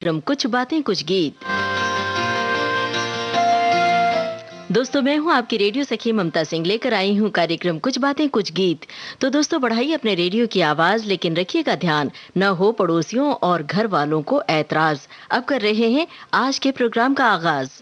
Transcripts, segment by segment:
कार्यक्रम कुछ बातें कुछ गीत। दोस्तों, मैं हूं आपकी रेडियो सखी ममता सिंह, लेकर आई हूं कार्यक्रम कुछ बातें कुछ गीत। तो दोस्तों, बढ़ाइए अपने रेडियो की आवाज, लेकिन रखिएगा ध्यान न हो पड़ोसियों और घर वालों को ऐतराज। अब कर रहे हैं आज के प्रोग्राम का आगाज।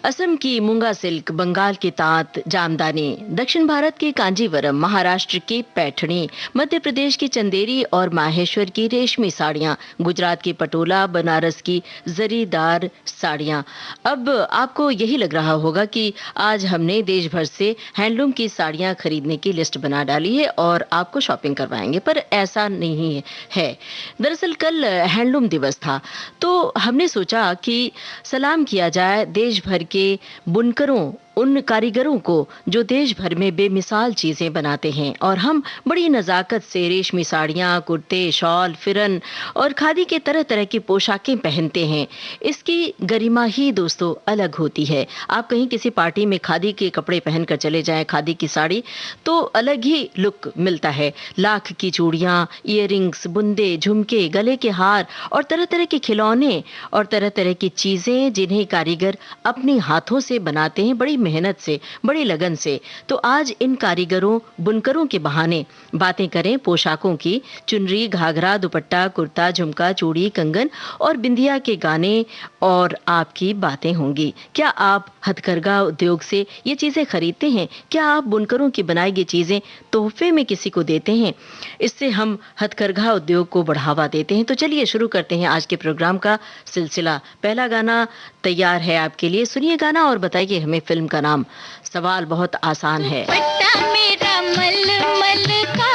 असम की मूंगा सिल्क, बंगाल की तात जामदानी, दक्षिण भारत के कांजीवरम, महाराष्ट्र की पैठणी, मध्य प्रदेश की चंदेरी और माहेश्वर की रेशमी साड़ियां, गुजरात की पटोला, बनारस की जरीदार साड़ियां। अब आपको यही लग रहा होगा कि आज हमने देश भर से हैंडलूम की साड़ियां खरीदने की लिस्ट बना डाली है और आपको शॉपिंग करवाएंगे, पर ऐसा नहीं है। दरअसल कल हैंडलूम दिवस था, तो हमने सोचा कि सलाम किया जाए देश भर के बुनकरों, उन कारीगरों को जो देश भर में बेमिसाल चीजें बनाते हैं और हम बड़ी नजाकत से रेशमी साड़ियां, कुर्ते, शॉल, फिरन और खादी के तरह तरह की पोशाकें पहनते हैं। इसकी गरिमा ही दोस्तों अलग होती है। आप कहीं किसी पार्टी में खादी के कपड़े पहनकर चले जाएं, खादी की साड़ी, तो अलग ही लुक मिलता है। लाख की चूड़ियां, इयररिंग्स, बुंदे, झुमके, गले के हार और तरह तरह के खिलौने और तरह तरह की चीजें जिन्हें कारीगर अपने हाथों से बनाते हैं, बड़ी मेहनत से, बड़ी लगन से। तो आज इन कारीगरों, बुनकरों के बहाने बातें करें पोशाकों की। चुनरी, घाघरा, दुपट्टा, कुर्ता, झुमका, चूड़ी, कंगन और बिंदिया के गाने और आपकी बातें होंगी। क्या आप हथकरघा उद्योग से ये चीजें खरीदते हैं? क्या आप बुनकरों की बनाई गई चीजें तोहफे में किसी को देते हैं? इससे हम हथकरघा उद्योग को बढ़ावा देते हैं। तो चलिए शुरू करते हैं आज के प्रोग्राम का सिलसिला। पहला गाना तैयार है आपके लिए, सुनिए गाना और बताइए हमें फिल्म का नाम। सवाल बहुत आसान है। दुपट्टा मेरा मलमल का,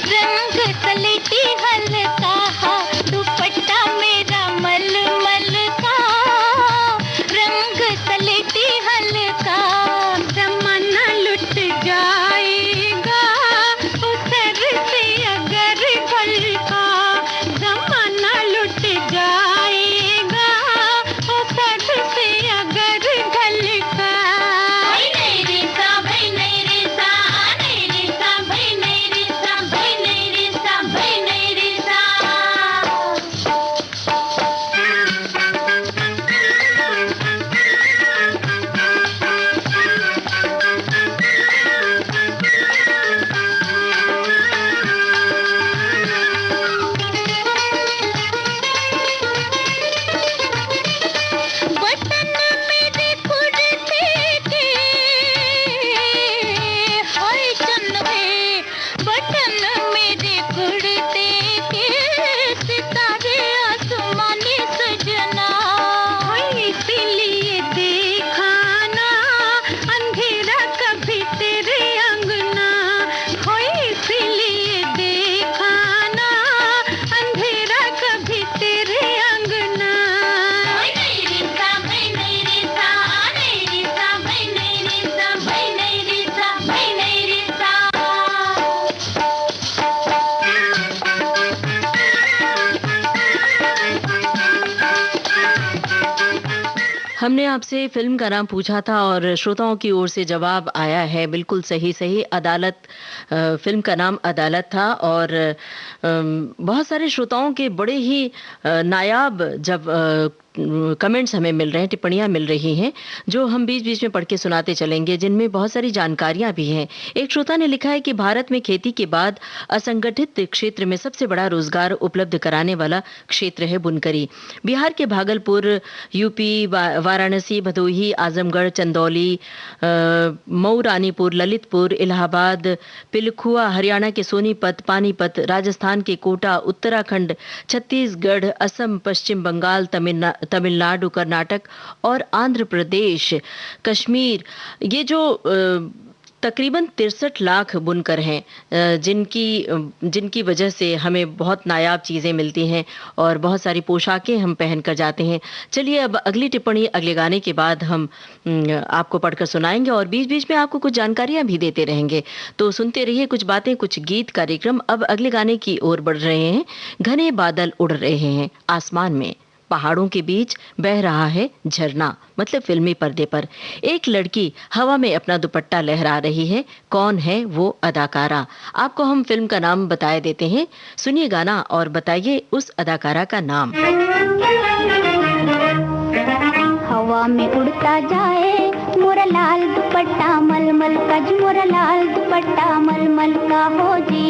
रंग सलेटी हल्का, दुपट्टा मेरा मलमल का, रंग सलेटी हल्का, जमाना लुट जाएगा उतर से अगर भलका, जमाना लुट जाएगा उतर से अगर भलका। बटन मेरे कुर्ते के, हाय चन्वे, बटन मेरे कुर्ते के, सितारे आसमानी सजना, इसीलिए देखा ना अंधेरा कभी तेरे अंगना, इसीलिए देखा ना अंधेरा कभी तेरे अंगना। हमने आपसे फिल्म का नाम पूछा था और श्रोताओं की ओर से जवाब आया है बिल्कुल सही सही। अदालत, फिल्म का नाम अदालत था और बहुत सारे श्रोताओं के बड़े ही नायाब जब कमेंट्स हमें मिल रहे हैं, टिप्पणियां मिल रही हैं, जो हम बीच बीच में पढ़ के सुनाते चलेंगे, जिनमें बहुत सारी जानकारियां भी हैं। एक श्रोता ने लिखा है कि भारत में खेती के बाद असंगठित क्षेत्र में सबसे बड़ा रोजगार उपलब्ध कराने वाला क्षेत्र है बुनकरी। बिहार के भागलपुर, यूपी वाराणसी, भदोही, आजमगढ़, चंदौली, मऊ, रानीपुर, ललितपुर, इलाहाबाद, पिलखुआ, हरियाणा के सोनीपत, पानीपत, राजस्थान के कोटा, उत्तराखंड, छत्तीसगढ़, असम, पश्चिम बंगाल, तमिलनाडु, कर्नाटक और आंध्र प्रदेश, कश्मीर, ये जो तकरीबन 63 लाख बुनकर हैं, जिनकी वजह से हमें बहुत नायाब चीज़ें मिलती हैं और बहुत सारी पोशाकें हम पहन कर जाते हैं। चलिए अब अगली टिप्पणी अगले गाने के बाद हम आपको पढ़कर सुनाएंगे और बीच बीच में आपको कुछ जानकारियां भी देते रहेंगे। तो सुनते रहिए कुछ बातें कुछ गीत कार्यक्रम। अब अगले गाने की ओर बढ़ रहे हैं। घने बादल उड़ रहे हैं आसमान में। पहाड़ों के बीच बह रहा है झरना, मतलब फिल्मी पर्दे पर एक लड़की हवा में अपना दुपट्टा लहरा रही है। कौन है वो अदाकारा? आपको हम फिल्म का नाम बताए देते हैं, सुनिए गाना और बताइए उस अदाकारा का नाम। हवा में उड़ता जाए मोरा लाल दुपट्टा मलमल का, जी मोरा लाल दुपट्टा मलमल का, हो जी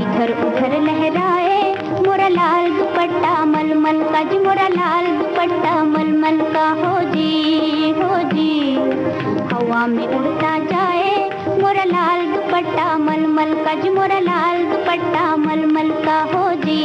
इधर उधर लहराए मोरा लाल दुपट्टा मलमल का, जी मोरा लाल दुपट्टा मलमल का, हो जी हवा में उड़ता जाए मोरा लाल दुपट्टा मलमल का, जी मोरा लाल दुपट्टा मलमल का, हो जी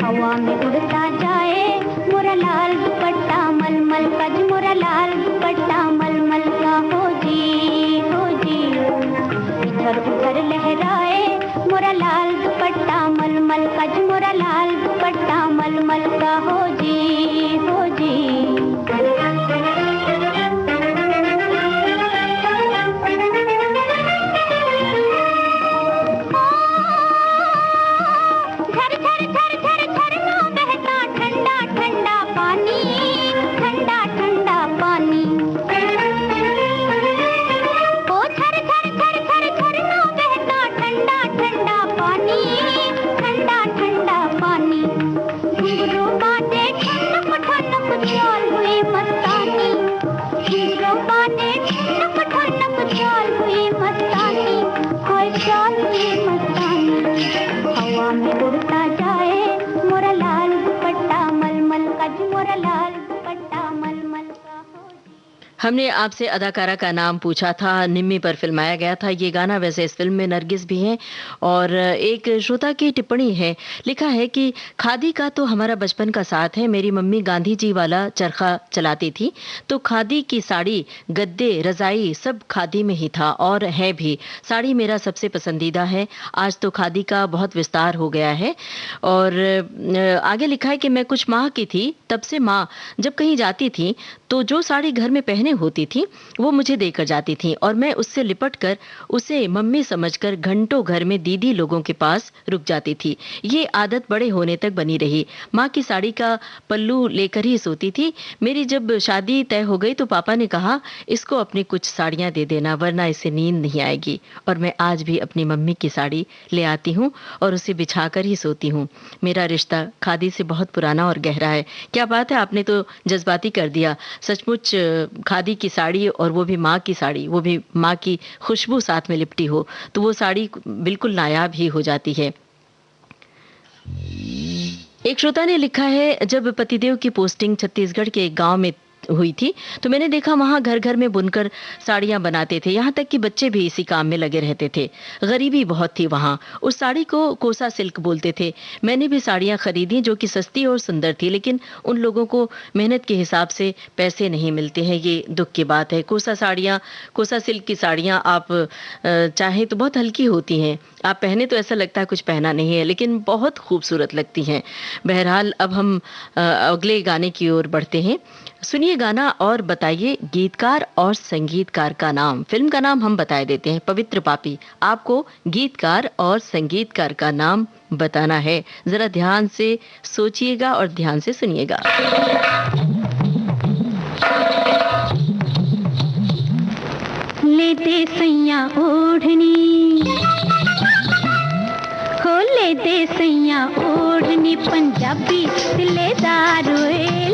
हवा में उड़ता जाए मोरा लाल दुपट्टा मलमल का, जी मोरा लाल दुपट्टा मलमल का, हो जी इधर उधर लहराए मोरा लाल दुपट्टा मलमल का, जी मोरा लाल दुपट्टा मलमल का, हो जी हवा में उड़ता जाए मोरा लाल दुपट्टा मलमल का, जी मोरा लाल दुपट्टा मलमल का, हो जी। हमने आपसे अदाकारा का नाम पूछा था, निम्मी पर फिल्माया गया था ये गाना। वैसे इस फिल्म में नरगिस भी हैं। और एक श्रोता की टिप्पणी है, लिखा है कि खादी का तो हमारा बचपन का साथ है। मेरी मम्मी गांधी जी वाला चरखा चलाती थी, तो खादी की साड़ी, गद्दे, रजाई सब खादी में ही था और है भी। साड़ी मेरा सबसे पसंदीदा है। आज तो खादी का बहुत विस्तार हो गया है। और आगे लिखा है कि मैं कुछ माह की थी, तब से माँ जब कहीं जाती थी तो जो साड़ी घर में पहने होती थी वो मुझे देकर जाती थी और मैं उससे लिपट कर उसे मम्मी समझकर घंटों घर में दीदी लोगों के पास रुक जाती थी। ये आदत बड़े होने तक बनी रही। माँ की साड़ी का पल्लू लेकर ही सोती थी। मेरी जब शादी तय हो गई तो पापा ने कहा, इसको अपनी कुछ साड़ियाँ दे देना वरना इसे नींद नहीं आएगी। और मैं आज भी अपनी मम्मी की साड़ी ले आती हूँ और उसे बिछाकर ही सोती हूँ। मेरा रिश्ता खादी से बहुत पुराना और गहरा है। क्या बात है, आपने तो जज्बाती कर दिया। सचमुच खादी की साड़ी, और वो भी माँ की साड़ी, वो भी माँ की खुशबू साथ में लिपटी हो, तो वो साड़ी बिल्कुल नायाब ही हो जाती है। एक श्रोता ने लिखा है, जब पतिदेव की पोस्टिंग छत्तीसगढ़ के एक गांव में हुई थी तो मैंने देखा वहां घर घर में बुनकर साड़ियां बनाते थे। यहाँ तक कि बच्चे भी इसी काम में लगे रहते थे। गरीबी बहुत थी वहां। उस साड़ी को कोसा सिल्क बोलते थे। मैंने भी साड़ियां खरीदी जो कि सस्ती और सुंदर थी, लेकिन उन लोगों को मेहनत के हिसाब से पैसे नहीं मिलते हैं। ये दुख की बात है। कोसा सिल्क की साड़ियां आप चाहें तो बहुत हल्की होती हैं, आप पहने तो ऐसा लगता है कुछ पहना नहीं है, लेकिन बहुत खूबसूरत लगती हैं। बहरहाल अब हम अगले गाने की ओर बढ़ते हैं। सुनिए गाना और बताइए गीतकार और संगीतकार का नाम। फिल्म का नाम हम बताए देते हैं, पवित्र पापी। आपको गीतकार और संगीतकार का नाम बताना है। जरा ध्यान से सोचिएगा और ध्यान से सुनिएगा। ले दे सैया ओढ़नी, हो ले दे सैया ओढ़नी, पंजाबी दिलेदार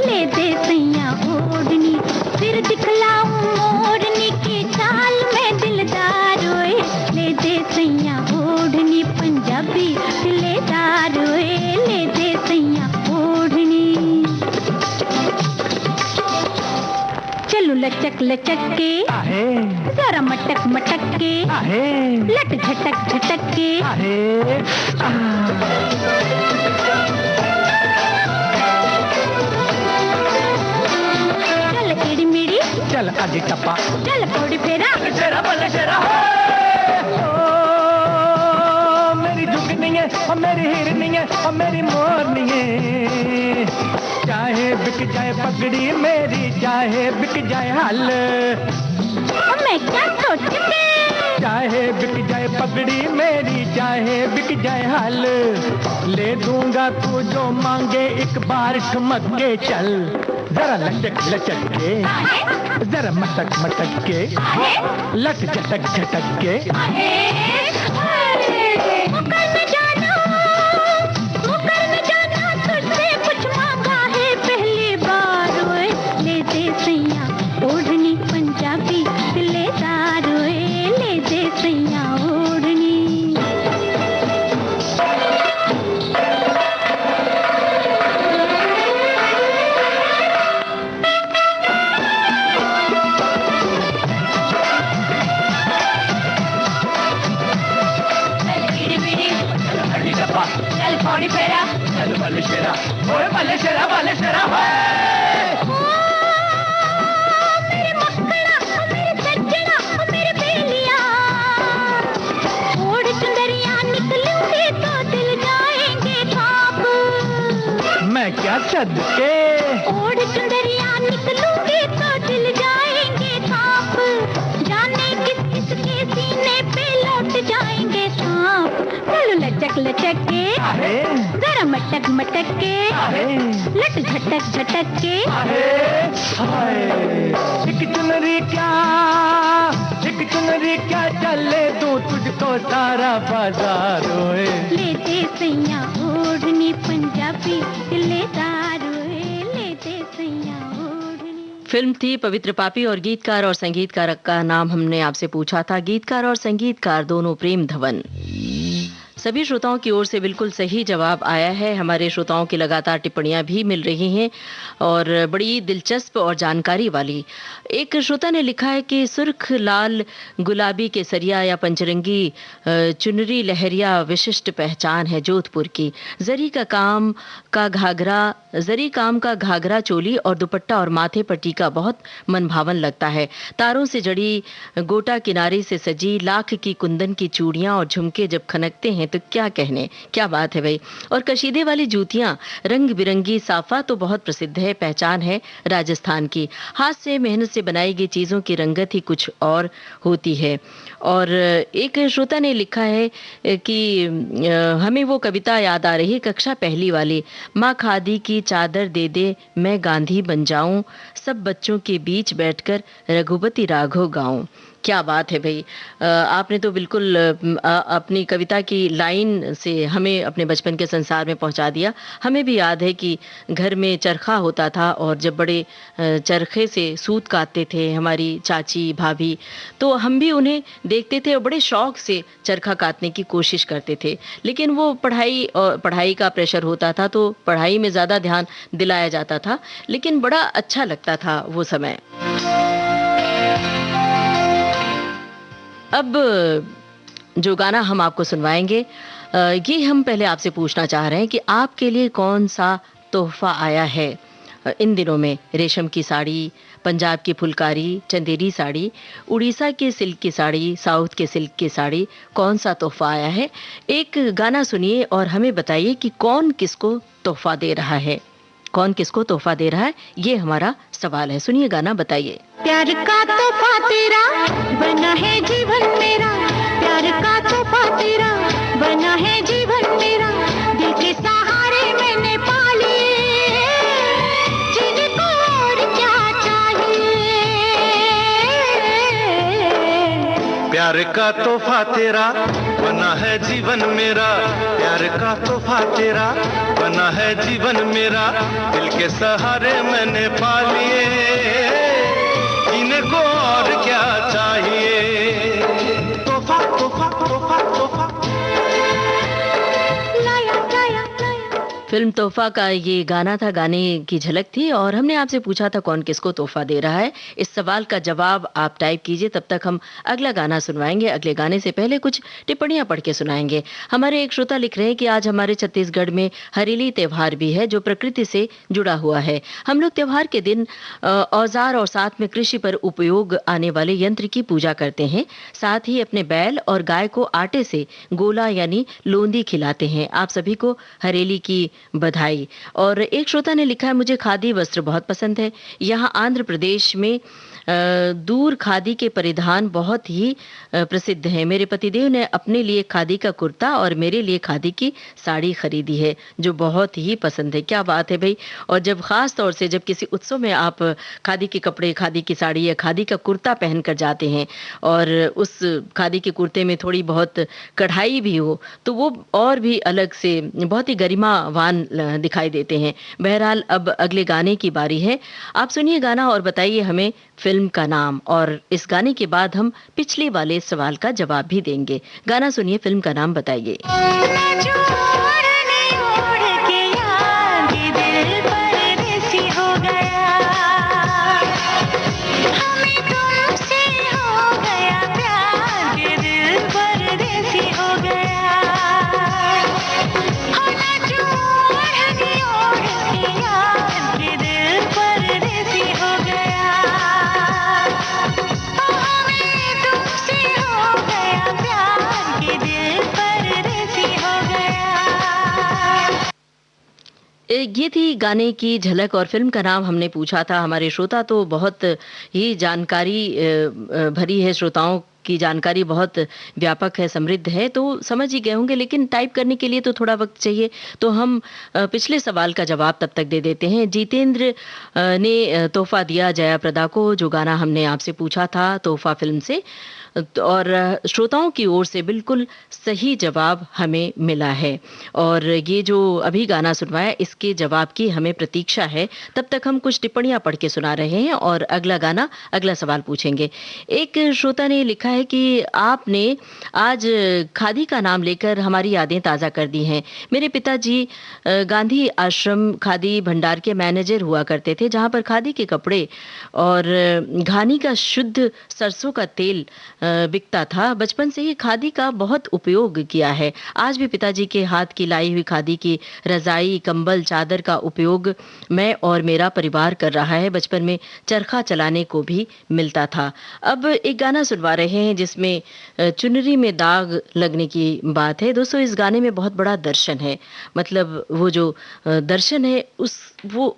ले दे सैया ओढ़नी, फिर दिखलाऊं मोरनी की चाल में दिलदार ले दे सैया ओढ़नी, पंजाबी दिलेदार ले दे सैया ओढ़नी। चलो लचक लचक के, जरा मटक मटक के, लट झटक झटक के। चल एड़ी मेड़ी, चल आगे टप्पा, चल पौड़ी फेरा, शेरा बल्ले शेरा। मेरी जुगनी है और मेरी हिरनी है और मेरी मोरनी है, चाहे बिक जाए पगड़ी मेरी, चाहे बिक जाए हल। मैं क्या सोच के, चाहे बिक जाए पगड़ी मेरी, चाहे बिक जाए हल, ले दूंगा तू जो मांगे एक बार ठुमक के। चल जरा लचक लचक के, जरा मटक मटक के, लट झटक झटक के। ओढ़नी पंजाबी दिलेदार, ले दे सैया ओढ़नी। चल पौड़ी फेरा, चल बल्ले शेरा, ओए बल्ले शेरा बल्ले शेरा। मेरे मक्खना, मेरे सज्जना, मेरे बेलिया, ओढ़ चुंदरिया निकलूंगी तो दिल जाएंगे काब। मैं क्या सद के, ओढ़ चुंदरिया निकलूंगी तो दिल जाएंगे काब, जाने किस किस के सीने पे लौट जाएंगे सांप। बोलो लचक लचक के, जरा मटक मटक के, लट झटक झटक के। एक चुनरी क्या, एक चुनरी क्या, चले दूं तुझको सारा बाजार। ले दे सैया ओढ़नी पंजाबी दिलेदार, ले दे सैया ओढ़नी। फिल्म थी पवित्र पापी और गीतकार और संगीतकार का नाम हमने आपसे पूछा था। गीतकार और संगीतकार दोनों प्रेम धवन। सभी श्रोताओं की ओर से बिल्कुल सही जवाब आया है। हमारे श्रोताओं की लगातार टिप्पणियां भी मिल रही हैं और बड़ी दिलचस्प और जानकारी वाली। एक श्रोता ने लिखा है कि सुर्ख लाल गुलाबी केसरिया या पंचरंगी चुनरी लहरिया विशिष्ट पहचान है जोधपुर की। जरी काम का घाघरा चोली और दुपट्टा और माथे पर टीका बहुत मनभावन लगता है। तारों से जड़ी गोटा किनारे से सजी लाख की कुंदन की चूड़ियां और झुमके जब खनकते हैं तो क्या कहने, क्या बात है भाई। और कशीदे वाली जूतियां, रंग बिरंगी साफा तो बहुत प्रसिद्ध है, पहचान है राजस्थान की। हाथ से मेहनत से बनाई गई चीजों की रंगत ही कुछ और होती है। और एक श्रोता ने लिखा है कि हमें वो कविता याद आ रही, कक्षा पहली वाली, माँ खादी की चादर दे दे मैं गांधी बन जाऊं, सब बच्चों के बीच बैठकर रघुपति राघव गाऊं। क्या बात है भाई, आपने तो बिल्कुल अपनी कविता की लाइन से हमें अपने बचपन के संसार में पहुंचा दिया। हमें भी याद है कि घर में चरखा होता था और जब बड़े चरखे से सूत काटते थे हमारी चाची भाभी, तो हम भी उन्हें देखते थे और बड़े शौक से चरखा काटने की कोशिश करते थे। लेकिन वो पढ़ाई का प्रेशर होता था तो पढ़ाई में ज़्यादा ध्यान दिलाया जाता था, लेकिन बड़ा अच्छा लगता था वो समय। अब जो गाना हम आपको सुनवाएंगे, ये हम पहले आपसे पूछना चाह रहे हैं कि आपके लिए कौन सा तोहफा आया है इन दिनों में। रेशम की साड़ी, पंजाब की फुलकारी, चंदेरी साड़ी, उड़ीसा के सिल्क की साड़ी, साउथ के सिल्क की साड़ी, कौन सा तोहफा आया है? एक गाना सुनिए और हमें बताइए कि कौन किसको तोहफा दे रहा है। कौन किसको तोहफा दे रहा है, ये हमारा सवाल है। सुनिए गाना, बताइए। प्यार का तोहफा तेरा बना है जीवन मेरा, प्यार का तोहफा तेरा बना है जीवन मेरा, दिल के सहारे मैंने पाले, जिनको और क्या चाहिए। प्यार का तोहफा तेरा बना है जीवन मेरा, प्यार का तोहफा तेरा बना है जीवन मेरा, दिल के सहारे मैंने पा लिए, इनको और क्या चाहिए। तोहफा तोहफा तोहफा तोहफा। फिल्म तोहफा का ये गाना था, गाने की झलक थी और हमने आपसे पूछा था कौन किसको तोहफा दे रहा है। इस सवाल का जवाब आप टाइप कीजिए, तब तक हम अगला गाना सुनवाएंगे। अगले गाने से पहले कुछ टिप्पणियां पढ़ के सुनाएंगे। हमारे एक श्रोता लिख रहे हैं कि आज हमारे छत्तीसगढ़ में हरेली त्योहार भी है जो प्रकृति से जुड़ा हुआ है। हम लोग त्योहार के दिन औजार और साथ में कृषि पर उपयोग आने वाले यंत्र की पूजा करते हैं। साथ ही अपने बैल और गाय को आटे से गोला यानी लोंदी खिलाते हैं। आप सभी को हरेली की बधाई। और एक श्रोता ने लिखा है, मुझे खादी वस्त्र बहुत पसंद है। यहाँ आंध्र प्रदेश में दूर खादी के परिधान बहुत ही प्रसिद्ध हैं। मेरे पतिदेव ने अपने लिए खादी का कुर्ता और मेरे लिए खादी की साड़ी खरीदी है जो बहुत ही पसंद है। क्या बात है भाई। और जब खास तौर से जब किसी उत्सव में आप खादी के कपड़े, खादी की साड़ी या खादी का कुर्ता पहन कर जाते हैं और उस खादी के कुर्ते में थोड़ी बहुत कढ़ाई भी हो तो वो और भी अलग से बहुत ही गरिमावान दिखाई देते हैं। बहरहाल अब अगले गाने की बारी है। आप सुनिए गाना और बताइए हमें फिल्म का नाम, और इस गाने के बाद हम पिछले वाले सवाल का जवाब भी देंगे। गाना सुनिए, फिल्म का नाम बताइए। ये थी गाने की झलक और फिल्म का नाम हमने पूछा था। हमारे श्रोता तो बहुत ही जानकारी भरी है, श्रोताओं की जानकारी बहुत व्यापक है, समृद्ध है, तो समझ ही गए होंगे। लेकिन टाइप करने के लिए तो थोड़ा वक्त चाहिए, तो हम पिछले सवाल का जवाब तब तक दे देते हैं। जितेंद्र ने तोहफा दिया जया प्रदा को, जो गाना हमने आपसे पूछा था तोहफा फिल्म से, और श्रोताओं की ओर से बिल्कुल सही जवाब हमें मिला है। और ये जो अभी गाना सुनवाया इसके जवाब की हमें प्रतीक्षा है। तब तक हम कुछ टिप्पणियां पढ़ के सुना रहे हैं और अगला गाना, अगला सवाल पूछेंगे। एक श्रोता ने लिखा है कि आपने आज खादी का नाम लेकर हमारी यादें ताज़ा कर दी हैं। मेरे पिताजी गांधी आश्रम खादी भंडार के मैनेजर हुआ करते थे, जहां पर खादी के कपड़े और घानी का शुद्ध सरसों का तेल बिकता था। बचपन से ही खादी का बहुत उपयोग किया है। आज भी पिताजी के हाथ की लाई हुई खादी की रजाई, कंबल, चादर का उपयोग मैं और मेरा परिवार कर रहा है। बचपन में चरखा चलाने को भी मिलता था। अब एक गाना सुनवा रहे हैं जिसमें चुनरी में दाग लगने की बात है। दोस्तों, इस गाने में बहुत बड़ा दर्शन है। मतलब वो जो दर्शन है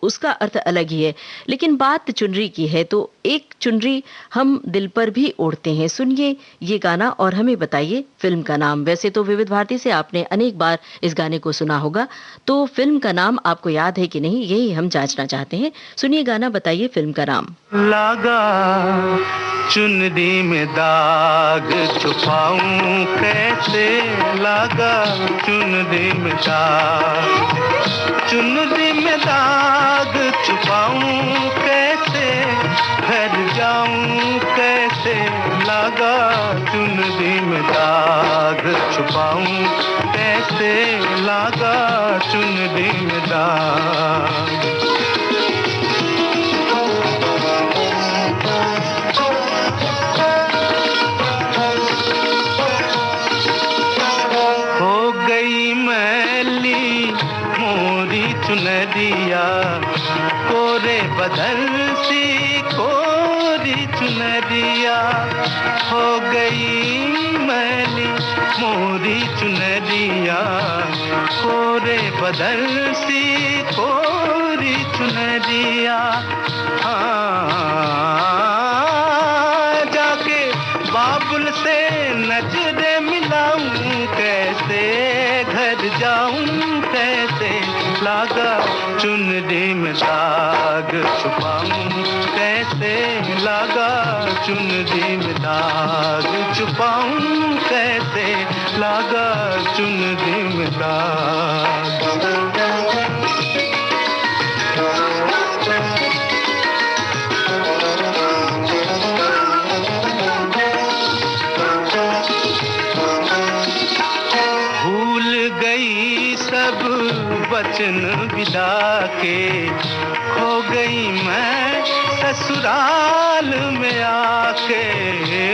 उसका अर्थ अलग ही है। लेकिन बात चुनरी की है तो एक चुनरी हम दिल पर भी ओढ़ते हैं। सुनिए ये गाना और हमें बताइए फिल्म का नाम। वैसे तो विविध भारती से आपने अनेक बार इस गाने को सुना होगा, तो फिल्म का नाम आपको याद है कि नहीं, यही हम जांचना चाहते हैं। सुनिए गाना, बताइए फिल्म का नाम। लागा चुनरी में दाग छुपाऊं कैसे, लागा चुनरी में दाग, चुनरी में दाग छुपाऊं कैसे, घर जाऊं कैसे, लागा चुनरी में दाग छुपाऊं कैसे, लागा चुनरी में दाग। हो गई मैली मोरी चुनरिया, कोरे बदल सी कोरी चुनरिया, हो गई मैली मोरी चुनरिया, कोरे बदल सी कोरी चुनरिया। जाके बाबुल से नजरें मिलाऊं कैसे, घर जाऊं कैसे, लागा चुनरी में दाग छुपाऊं कैसे, लागा चुनरी में दाग छुपाऊं कैसे, लागा चुनरी में दाग। वचन विदा के, खो गई मैं ससुराल में आके,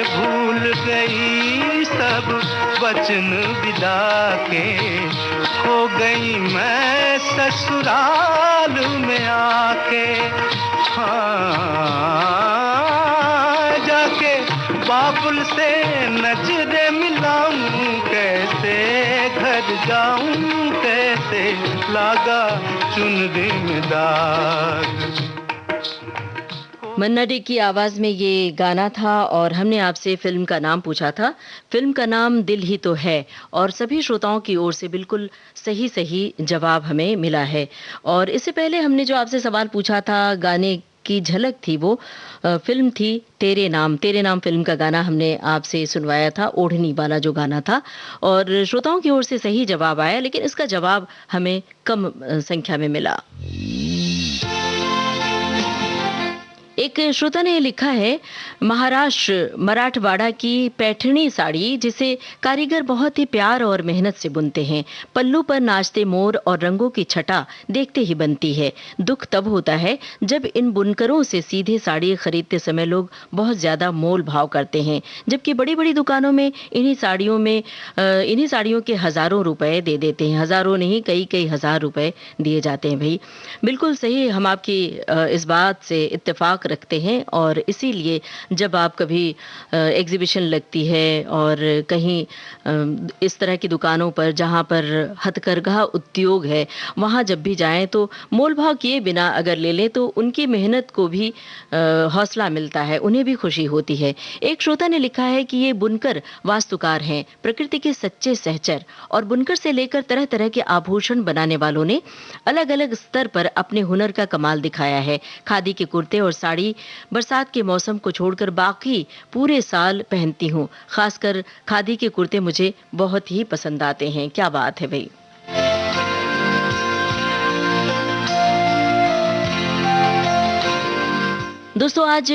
भूल गई सब वचन विदा के, खो गई मैं ससुराल में आके। हाँ, जाके बाबुल से नजरें मिलाऊं, कैसे घर जाऊं, कैसे लागा चुनरी में दाग। मन्ना डे की आवाज में ये गाना था और हमने आपसे फिल्म का नाम पूछा था। फिल्म का नाम दिल ही तो है और सभी श्रोताओं की ओर से बिल्कुल सही सही जवाब हमें मिला है। और इससे पहले हमने जो आपसे सवाल पूछा था, गाने की झलक थी, वो फिल्म थी तेरे नाम। तेरे नाम फिल्म का गाना हमने आपसे सुनवाया था, ओढ़नी वाला जो गाना था। और श्रोताओं की ओर से सही जवाब आया, लेकिन इसका जवाब हमें कम संख्या में मिला। एक श्रोता ने लिखा है, महाराष्ट्र मराठवाड़ा की पैठणी साड़ी जिसे कारीगर बहुत ही प्यार और मेहनत से बुनते हैं। पल्लू पर नाचते मोर और रंगों की छटा देखते ही बनती है। दुख तब होता है जब इन बुनकरों से सीधे साड़ी खरीदते समय लोग बहुत ज्यादा मोल भाव करते हैं, जबकि बड़ी बड़ी दुकानों में इन्हीं साड़ियों के हजारों रुपए दे देते हैं। हजारों नहीं, कई कई हजार रुपए दिए जाते हैं। भाई बिल्कुल सही, हम आपकी इस बात से इत्तेफाक रखते हैं। और इसीलिए जब आप कभी एग्जीबिशन लगती है और कहीं इस तरह की दुकानों पर जहां पर हथकरघा उद्योग है, वहां जब भी जाएं तो मोल भाव किए बिना अगर ले लें तो उनकी मेहनत को भी हौसला मिलता है, उन्हें भी खुशी होती है। एक श्रोता ने लिखा है कि ये बुनकर वास्तुकार हैं, प्रकृति के सच्चे सहचर, और बुनकर से लेकर तरह तरह के आभूषण बनाने वालों ने अलग अलग स्तर पर अपने हुनर का कमाल दिखाया है। खादी के कुर्ते और साड़ी बरसात के मौसम को छोड़कर बाकी पूरे साल पहनती हूँ। खासकर खादी के कुर्ते मुझे बहुत ही पसंद आते हैं। क्या बात है भाई। दोस्तों, आज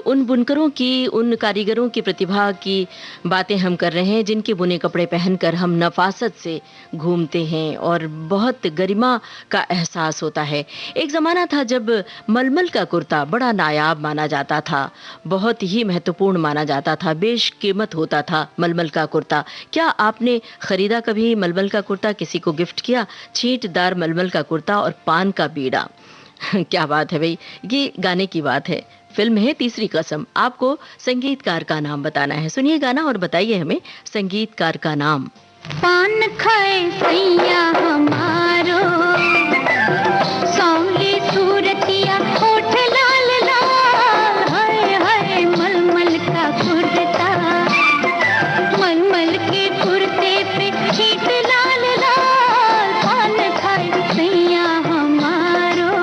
उन बुनकरों की, उन कारीगरों की प्रतिभा की बातें हम कर रहे हैं जिनके बुने कपड़े पहनकर हम नफासत से घूमते हैं और बहुत गरिमा का एहसास होता है। एक ज़माना था जब मलमल का कुर्ता बड़ा नायाब माना जाता था, बहुत ही महत्वपूर्ण माना जाता था, बेशकीमत होता था मलमल का कुर्ता। क्या आपने खरीदा कभी मलमल का कुर्ता, किसी को गिफ्ट किया? छींटदार मलमल का कुर्ता और पान का बीड़ा। क्या बात है भाई, ये गाने की बात है। फिल्म है तीसरी कसम। आपको संगीतकार का नाम बताना है। सुनिए गाना और बताइए हमें संगीतकार का नाम। पान खाए सैया हमारो, सांवली सूरतिया, होठ लाल लाल, हाय हाय मलमल का कुर्ता, मलमल के कुर्ते पे छींट लाल लाल, पान खाए सैया हमारो।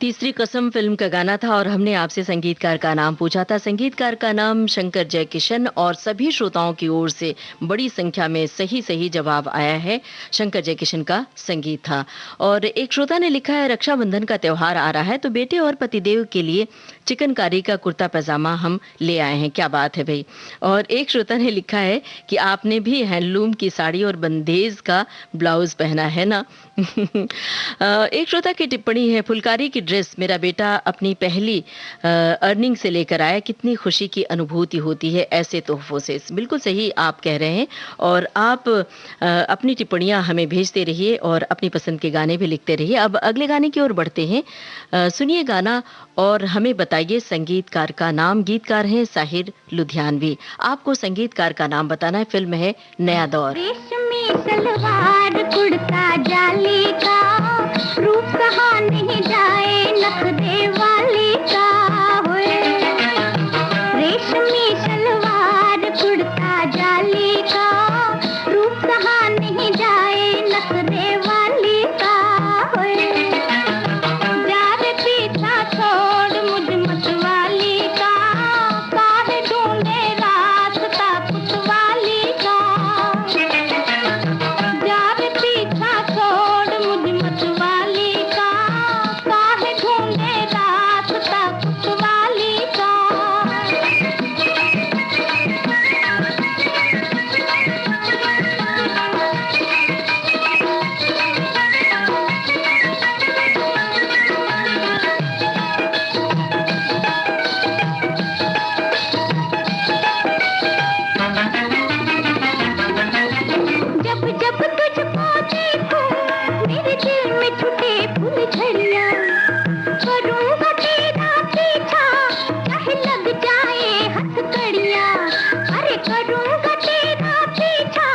तीसरी कसम फिल्म का गाना था और हमने आपसे संगीतकार का नाम पूछा था। संगीतकार का नाम शंकर जयकिशन, और सभी श्रोताओं की ओर से बड़ी संख्या में सही सही जवाब आया है। शंकर जयकिशन का संगीत था। और एक श्रोता ने लिखा है, रक्षाबंधन का त्योहार आ रहा है तो बेटे और पतिदेव के लिए चिकनकारी का कुर्ता पैजामा हम ले आए हैं। क्या बात है भाई। और एक श्रोता ने लिखा है कि आपने भी हैंडलूम की साड़ी और बंदेज का ब्लाउज पहना है ना। एक श्रोता की टिप्पणी है, फुलकारी की ड्रेस मेरा बेटा अपनी पहली अर्निंग से लेकर आया, कितनी खुशी की अनुभूति होती है ऐसे तोहफों से। बिल्कुल सही आप कह रहे हैं, और आप अपनी टिप्पणियां हमें भेजते रहिए और अपनी पसंद के गाने भी लिखते रहिए। अब अगले गाने की ओर बढ़ते हैं। सुनिए गाना और हमें बताइए संगीतकार का नाम। गीतकार हैं साहिर लुधियानवी। आपको संगीतकार का नाम बताना है। फिल्म है नया दौर। रेशमी सलवार कुर्ता जाली का, रूप कहाँ नहीं जाए नखरे वाली का। होए रेशमी सलवार कुर्ता जाली का, रूप कहाँ नहीं जाए नखरे वाली का। होए जार पीछा छोड़ मुझ मतवाली का, काहे ढूंढे रास्ता पुतवाली का। जार पीछा छोड़ मुझ मतवाली का, काहे ढूंढे रास्ता पुतवाली का। जब जब तुझको देखूं मेरे दिल में छुटे फूल झड़ियां, करूंगा तेरा पीछा चाहे लग जाए हथकड़ियां। अरे करूंगा तेरा पीछा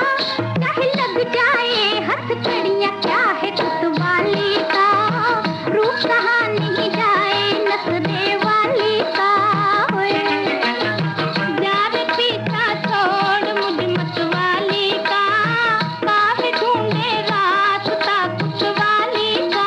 चाहे लग जाए हथकड़ियां। क्या है कुतवाली का, रूप कहाँ नहीं जाए नखरे वाली का। होए जार पीछा छोड़ मुझ मतवाली का, काहे ढूंढे रास्ता कुतवाली का।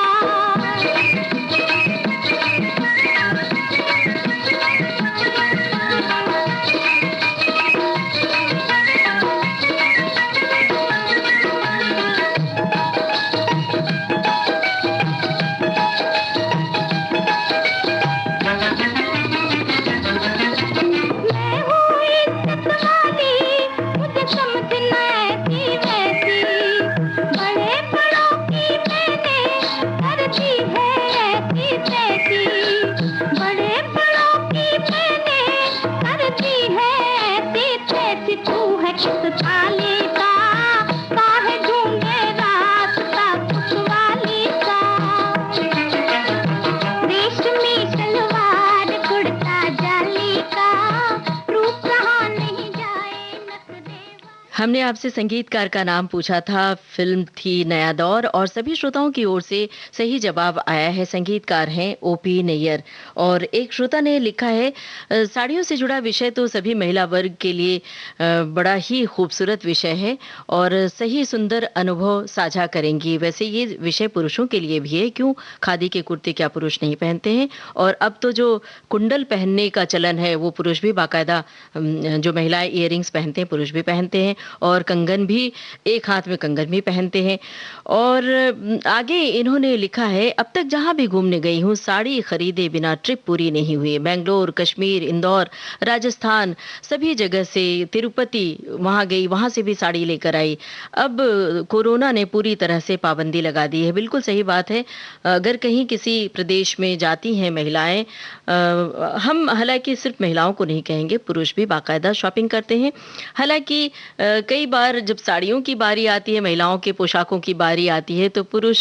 मैं हूँ इज्जत वाली, मुझे समझना ऐसी वैसी। बड़े बड़ों की मैंने कर दी है ऐसी तैसी। बड़े बड़ों की मैंने कर दी है ऐसी तैसी। तू है किस थाली का, काहे ढूंढे रास्ता कुतवाली का। रेशमी सलवार कुर्ता जाली का, रूप कहाँ नहीं जाए नखरे वाली। हमने आपसे संगीतकार का नाम पूछा था। फिल्म थी नया दौर और सभी श्रोताओं की ओर से सही जवाब आया है। संगीतकार हैं ओपी नैयर। और एक श्रोता ने लिखा है, साड़ियों से जुड़ा विषय तो सभी महिला वर्ग के लिए बड़ा ही खूबसूरत विषय है और सही सुंदर अनुभव साझा करेंगी। वैसे ये विषय पुरुषों के लिए भी है, क्यों खादी के कुर्ते क्या पुरुष नहीं पहनते हैं। और अब तो जो कुंडल पहनने का चलन है वो पुरुष भी बाकायदा, जो महिलाएं इयररिंग्स पहनते हैं पुरुष भी पहनते हैं, और कंगन भी, एक हाथ में कंगन भी पहनते हैं। और आगे इन्होंने लिखा है, अब तक जहां भी घूमने गई हूं साड़ी खरीदे बिना ट्रिप पूरी नहीं हुई। बेंगलोर, कश्मीर, इंदौर, राजस्थान, सभी जगह से, तिरुपति वहां गई, वहां से भी साड़ी लेकर आई। अब कोरोना ने पूरी तरह से पाबंदी लगा दी है। बिल्कुल सही बात है। अगर कहीं किसी प्रदेश में जाती हैं महिलाएं, हम हालांकि सिर्फ महिलाओं को नहीं कहेंगे, पुरुष भी बाकायदा शॉपिंग करते हैं। हालांकि कई बार जब साड़ियों की बारी आती है, महिलाओं के पोशाकों की बारी आती है, तो पुरुष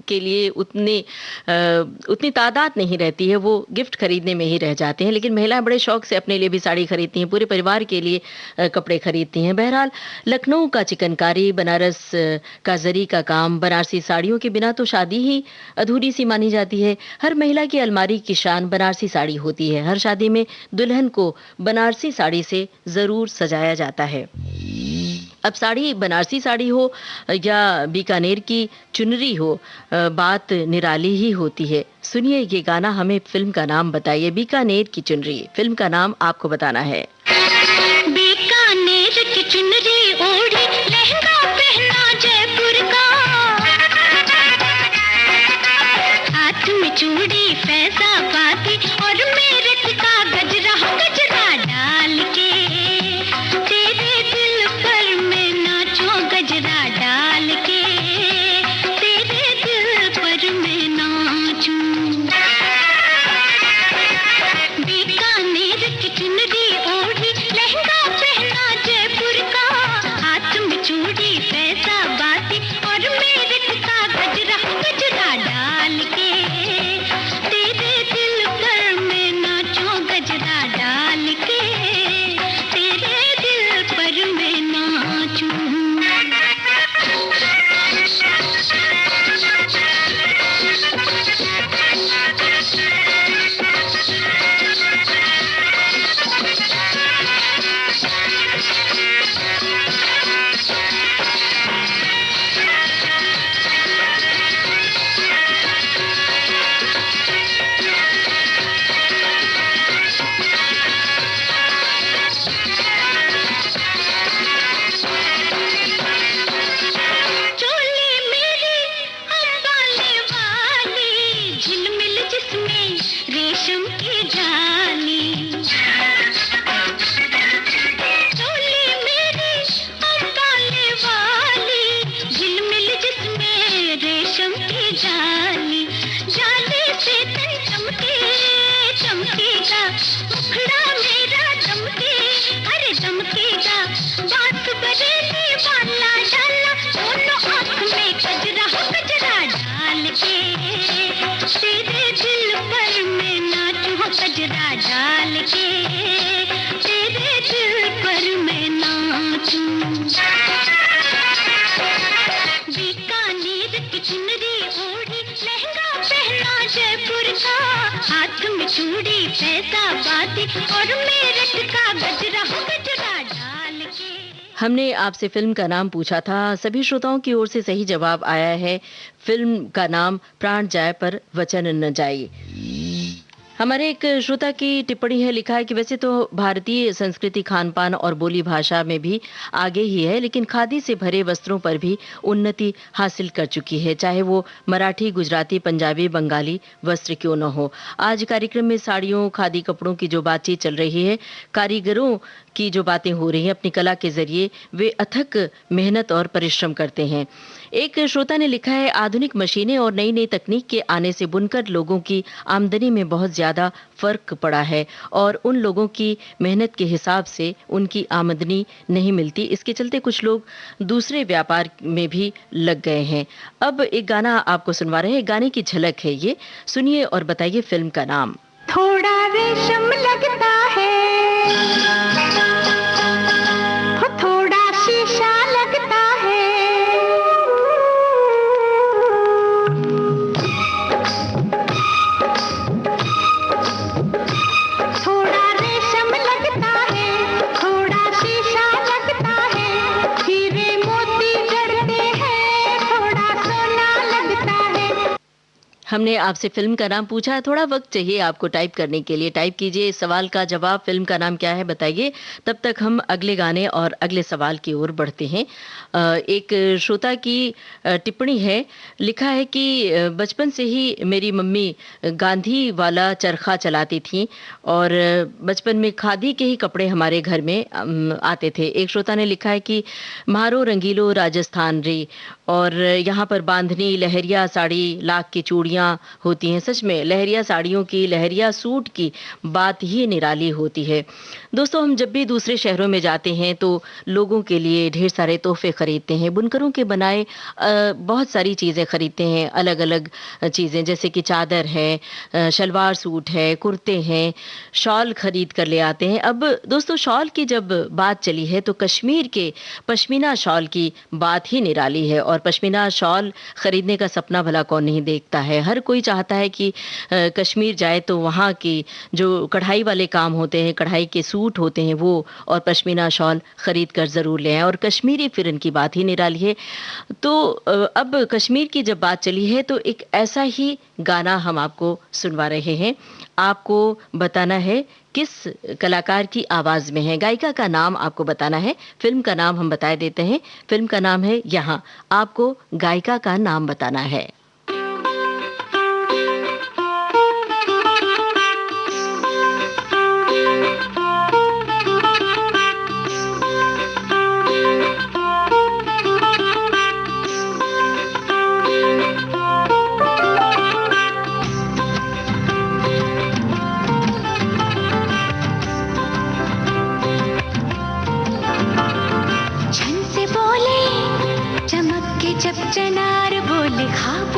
के लिए उतनी तादाद नहीं रहती है, वो गिफ्ट खरीदने में ही रह जाते हैं। लेकिन महिलाएं बड़े शौक से अपने लिए भी साड़ी खरीदती हैं, पूरे परिवार के लिए कपड़े खरीदती हैं। बहरहाल लखनऊ का चिकनकारी, बनारस का जरी का काम, बनारसी साड़ियों के बिना तो शादी ही अधूरी सी मानी जाती है। हर महिला की अलमारी की शान बनारसी साड़ी होती है। हर शादी में दुल्हन को बनारसी साड़ी से जरूर सजाया जाता है। अब साड़ी बनारसी साड़ी हो या बीकानेर की चुनरी हो, बात निराली ही होती है। सुनिए ये गाना, हमें फिल्म का नाम बताइए। बीकानेर की चुनरी, फिल्म का नाम आपको बताना है। बीकानेर की चुनरी ओढ़ी, लहंगा पहना जयपुर का, हाथ में चूड़ी फैजाबादी और मेरठ का गजरा डाल के, तेरे दिल पर मैं नाचूं गजरा डाल के, तेरे रेशम की जाली चोली मेरी अंबाले वाली झिलमिल जिसमें रेशम की जाली जाली से तन चमके चमकेगा मुखड़ा मेरा दमके अरे दमकेगा बात बरेली वाला डाला दोनों आँख में कजरा डाल के तेरे दिल पर मैं नाचूं कजरा डाल के तेरे दिल पर मैं नाचूं बीकानेर की चुनरी ओढ़ी लहंगा पहना जयपुर का हाथ में चूड़ी पैसा बाती और मेरठ का गजरा डाल के। हमने आपसे फिल्म का नाम पूछा था, सभी श्रोताओं की ओर से सही जवाब आया है। फिल्म का नाम प्राण जाए पर वचन न जाए। हमारे एक श्रोता की टिप्पणी है, लिखा है कि वैसे तो भारतीय संस्कृति खान पान और बोली भाषा में भी आगे ही है, लेकिन खादी से भरे वस्त्रों पर भी उन्नति हासिल कर चुकी है, चाहे वो मराठी, गुजराती, पंजाबी, बंगाली वस्त्र क्यों न हो। आज कार्यक्रम में साड़ियों, खादी कपड़ों की जो बातचीत चल रही है, कारीगरों की जो बातें हो रही हैं, अपनी कला के जरिए वे अथक मेहनत और परिश्रम करते हैं। एक श्रोता ने लिखा है, आधुनिक मशीनें और नई नई तकनीक के आने से बुनकर लोगों की आमदनी में बहुत ज्यादा फर्क पड़ा है और उन लोगों की मेहनत के हिसाब से उनकी आमदनी नहीं मिलती। इसके चलते कुछ लोग दूसरे व्यापार में भी लग गए हैं। अब एक गाना आपको सुनवा रहे हैं, गाने की झलक है ये, सुनिए और बताइए फिल्म का नाम। थोड़ा रेशम लगता है, थोड़ा शीशा लगता है, थोड़ा रेशम लगता है, थोड़ा शीशा लगता है, हीरे मोती जड़ते हैं, थोड़ा सोना लगता है। हमने आपसे फिल्म का नाम पूछा है, थोड़ा वक्त चाहिए आपको टाइप करने के लिए। टाइप कीजिए इस सवाल का जवाब, फिल्म का नाम क्या है बताइए। तब तक हम अगले गाने और अगले सवाल की ओर बढ़ते हैं। एक श्रोता की टिप्पणी है, लिखा है कि बचपन से ही मेरी मम्मी गांधी वाला चरखा चलाती थी और बचपन में खादी के ही कपड़े हमारे घर में आते थे। एक श्रोता ने लिखा है कि म्हारो रंगीलो राजस्थान रे, और यहाँ पर बांधनी, लहरिया साड़ी, लाख की चूड़ियाँ होती हैं। सच में लहरिया साड़ियों की, लहरिया सूट की बात ही निराली होती है। दोस्तों, हम जब भी दूसरे शहरों में जाते हैं तो लोगों के लिए ढेर सारे तोहफे खरीदते हैं, बुनकरों के बनाए बहुत सारी चीज़ें खरीदते हैं, अलग अलग चीज़ें, जैसे कि चादर है, शलवार सूट है, कुर्ते हैं, शॉल खरीद कर ले आते हैं। अब दोस्तों, शॉल की जब बात चली है तो कश्मीर के पश्मीना शॉल की बात ही निराली है, और पश्मीना शॉल खरीदने का सपना भला कौन नहीं देखता है। हर कोई चाहता है कि कश्मीर जाए तो वहाँ की जो कढ़ाई वाले काम होते हैं, कढ़ाई के सूट होते हैं, वो और पश्मीना शॉल खरीद कर ज़रूर ले आए, और कश्मीरी फिरन की बात ही निराली है। तो अब कश्मीर की जब बात चली है तो एक ऐसा ही गाना हम आपको सुनवा रहे हैं। आपको बताना है किस कलाकार की आवाज में है, गायिका का नाम आपको बताना है। फिल्म का नाम हम बता देते हैं, फिल्म का नाम है यहाँ, आपको गायिका का नाम बताना है। जब चनार बोले ख्वाब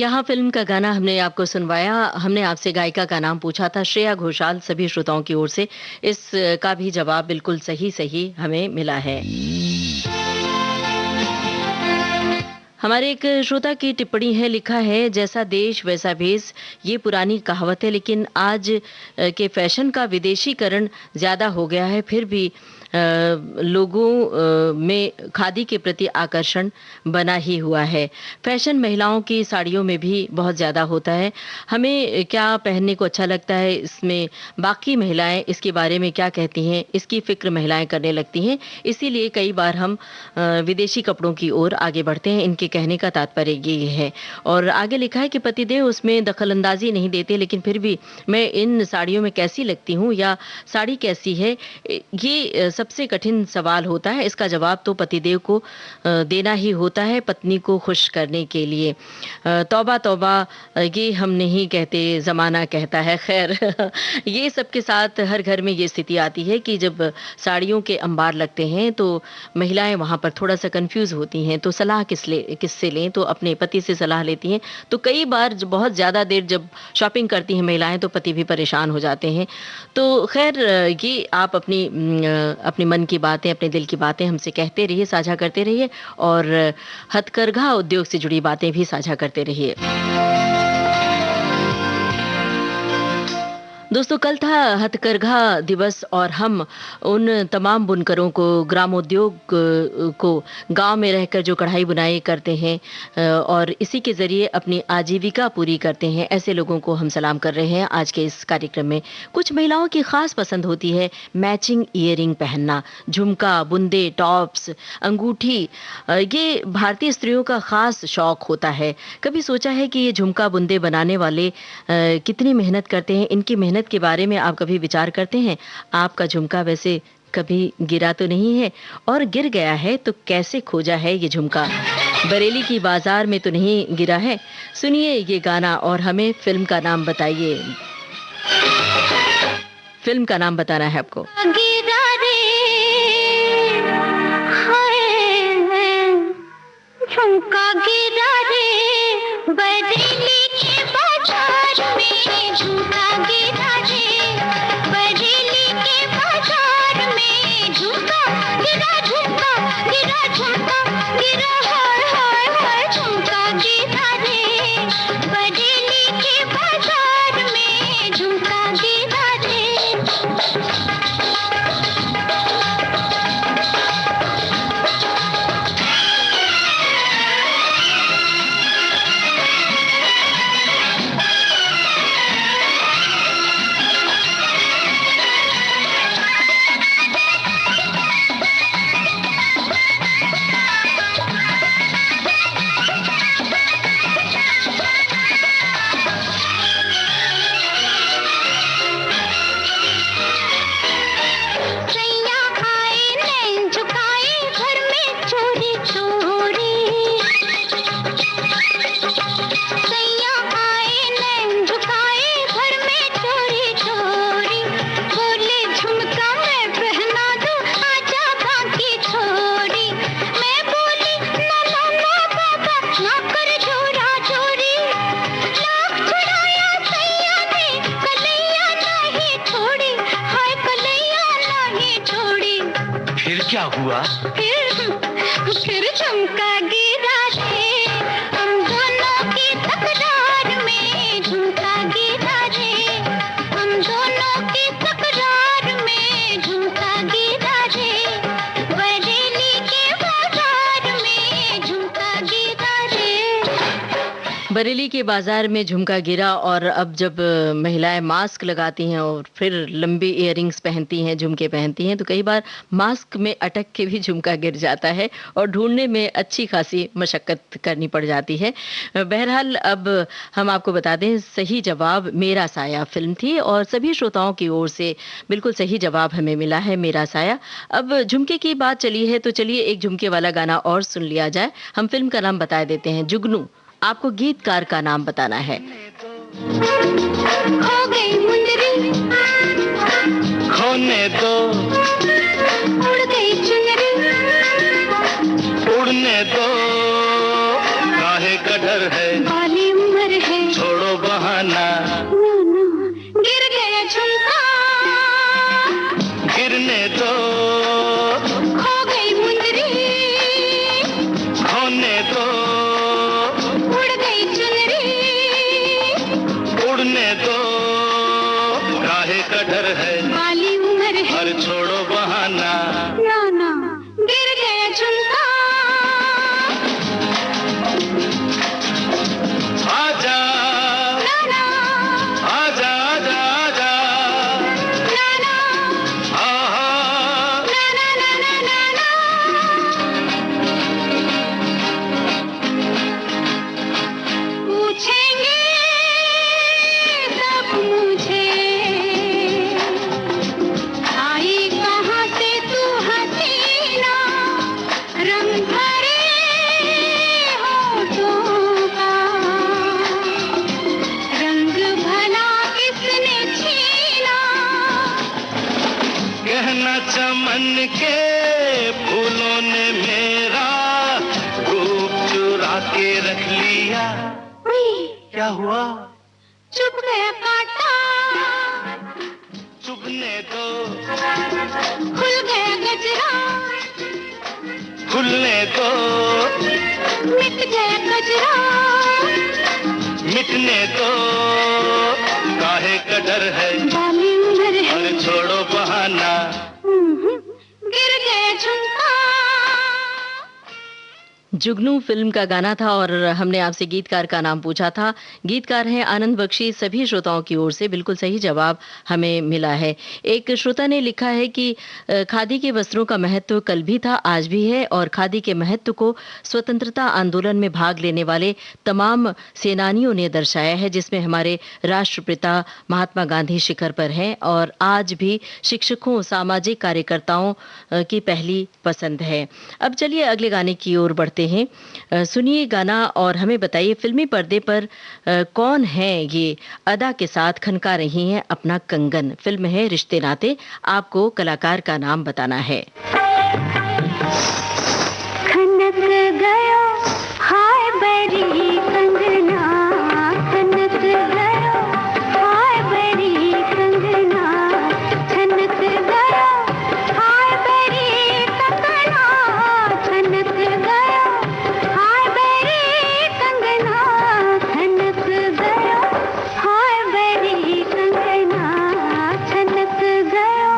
यहाँ फिल्म का गाना हमने आपको सुनवाया। हमने आपसे गायिका का नाम पूछा था, श्रेया घोषाल, सभी श्रोताओं की ओर से इसका भी जवाब बिल्कुल सही सही हमें मिला है। हमारे एक श्रोता की टिप्पणी है, लिखा है, जैसा देश वैसा भेष, ये पुरानी कहावत है, लेकिन आज के फैशन का विदेशीकरण ज़्यादा हो गया है, फिर भी लोगों में खादी के प्रति आकर्षण बना ही हुआ है। फैशन महिलाओं की साड़ियों में भी बहुत ज़्यादा होता है। हमें क्या पहनने को अच्छा लगता है, इसमें बाकी महिलाएं इसके बारे में क्या कहती हैं, इसकी फिक्र महिलाएं करने लगती हैं। इसीलिए कई बार हम विदेशी कपड़ों की ओर आगे बढ़ते हैं। इनके कहने का तात्पर्य ये है। और आगे लिखा है कि पतिदेव उसमें दखलंदाजी नहीं देते, लेकिन फिर भी मैं इन साड़ियों में कैसी लगती हूँ या साड़ी कैसी है, ये सबसे कठिन सवाल होता है। इसका जवाब तो पतिदेव को देना ही होता है, पत्नी को खुश करने के लिए। तौबा तौबा, ये हम नहीं कहते, ज़माना कहता है। खैर, ये सबके साथ हर घर में ये स्थिति आती है कि जब साड़ियों के अंबार लगते हैं तो महिलाएं वहाँ पर थोड़ा सा कंफ्यूज होती हैं। तो सलाह किससे लें? तो अपने पति से सलाह लेती हैं। तो कई बार बहुत ज़्यादा देर जब शॉपिंग करती हैं महिलाएं तो पति भी परेशान हो जाते हैं। तो खैर, ये आप अपने मन की बातें, अपने दिल की बातें हमसे कहते रहिए, साझा करते रहिए, और हथकरघा उद्योग से जुड़ी बातें भी साझा करते रहिए। दोस्तों, कल था हथकरघा दिवस और हम उन तमाम बुनकरों को, ग्रामोद्योग को, गांव में रहकर जो कढ़ाई बुनाई करते हैं और इसी के ज़रिए अपनी आजीविका पूरी करते हैं, ऐसे लोगों को हम सलाम कर रहे हैं आज के इस कार्यक्रम में। कुछ महिलाओं की ख़ास पसंद होती है मैचिंग ईयरिंग पहनना, झुमका, बुंदे, टॉप्स, अंगूठी। ये भारतीय स्त्रियों का ख़ास शौक़ होता है। कभी सोचा है कि ये झुमका, बुंदे बनाने वाले कितनी मेहनत करते हैं? इनकी मेहनत के बारे में आप कभी विचार करते हैं? आपका झुमका वैसे कभी गिरा तो नहीं है? और गिर गया है तो कैसे खोजा है ये झुमका? बरेली की बाजार में तो नहीं गिरा है? सुनिए ये गाना और हमें फिल्म का नाम बताइए। फिल्म का नाम बताना है आपको। गिरा रे, हाय, झुमका गिरा रे, बरेली के बाजार में झुमका गिरा रे, बरेली के बाजार में झुमका गिरा, झुमका गिरा, झुमका गिरा, हाय हाय हाय, झुमका गिरा रे, बरेली के बाजार में झुमका गिरा रे। क्या हुआ? फिर झुमका गिरा रे, हम दोनों की तकरार में झुमका गिरा रे, हम दोनों की तकरार में झुमका गिरा रे, बरेली के बाजार में झुमका गिरा रे। बरेली के बाजार में झुमका गिरा। और अब जब महिलाएं मास्क लगाती हैं और फिर लंबी इयररिंग्स पहनती हैं, झुमके पहनती हैं, तो कई बार मास्क में अटक के भी झुमका गिर जाता है और ढूंढने में अच्छी खासी मशक्कत करनी पड़ जाती है। बहरहाल, अब हम आपको बता दें, सही जवाब मेरा साया फिल्म थी और सभी श्रोताओं की ओर से बिल्कुल सही जवाब हमें मिला है, मेरा साया। अब झुमके की बात चली है तो चलिए एक झुमके वाला गाना और सुन लिया जाए। हम फिल्म का नाम बता देते हैं, जुगनू। आपको गीतकार का नाम बताना है। खो गई मुंदरी, खोने दो, उड़ गई चुनरी, उड़ने दो, काहे का डर है, बाली है, बाली उम्र है, और छोड़ो बहाना, नाना गिर गया झुमका, आजा नाना आजा आजा आजा, नाना आहा नाना नाना नाना। पूछेंगे सब मुझे, आई कहाँ से तू हसीना, रंग भरे होठों का, रंग भला किसने छीना, कहना चमन के फूलों ने मेरा रूप चुरा के रख लिया, क्या हुआ? चुप गया कांटा, चुभने दो, खुल गया गजरा, खुलने दो, मिट गया गजरा, मिटने दो, काहे का डर है, बाली उम्र है, और छोड़ो बहाना, गिर गया झुमका। जुगनू फिल्म का गाना था और हमने आपसे गीतकार का नाम पूछा था। गीतकार हैं आनंद बख्शी। सभी श्रोताओं की ओर से बिल्कुल सही जवाब हमें मिला है। एक श्रोता ने लिखा है कि खादी के वस्त्रों का महत्व कल भी था, आज भी है, और खादी के महत्व को स्वतंत्रता आंदोलन में भाग लेने वाले तमाम सेनानियों ने दर्शाया है, जिसमें हमारे राष्ट्रपिता महात्मा गांधी शिखर पर हैं और आज भी शिक्षकों, सामाजिक कार्यकर्ताओं की पहली पसंद है। अब चलिए अगले गाने की ओर बढ़ते हैं। सुनिए गाना और हमें बताइए फिल्मी पर्दे पर कौन है ये अदा के साथ खनका रही हैं अपना कंगन। फिल्म है रिश्ते नाते। आपको कलाकार का नाम बताना है। खनक गयो हाय बड़ी कंगना, खनक गयो हाय बड़ी कंगना, खनक गयो हाय बड़ी कंगना, खनक गयो हाय बड़ी कंगना, खनक गयो हाय बड़ी कंगना, खनक गयो।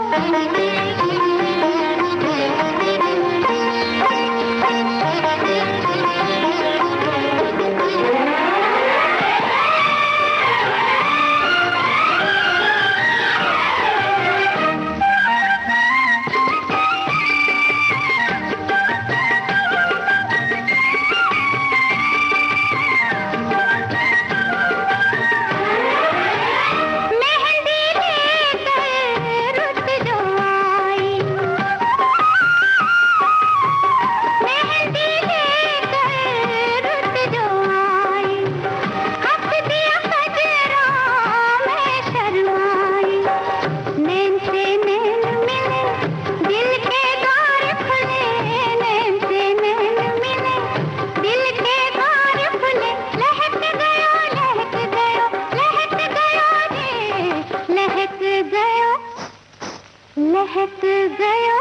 लहक गयो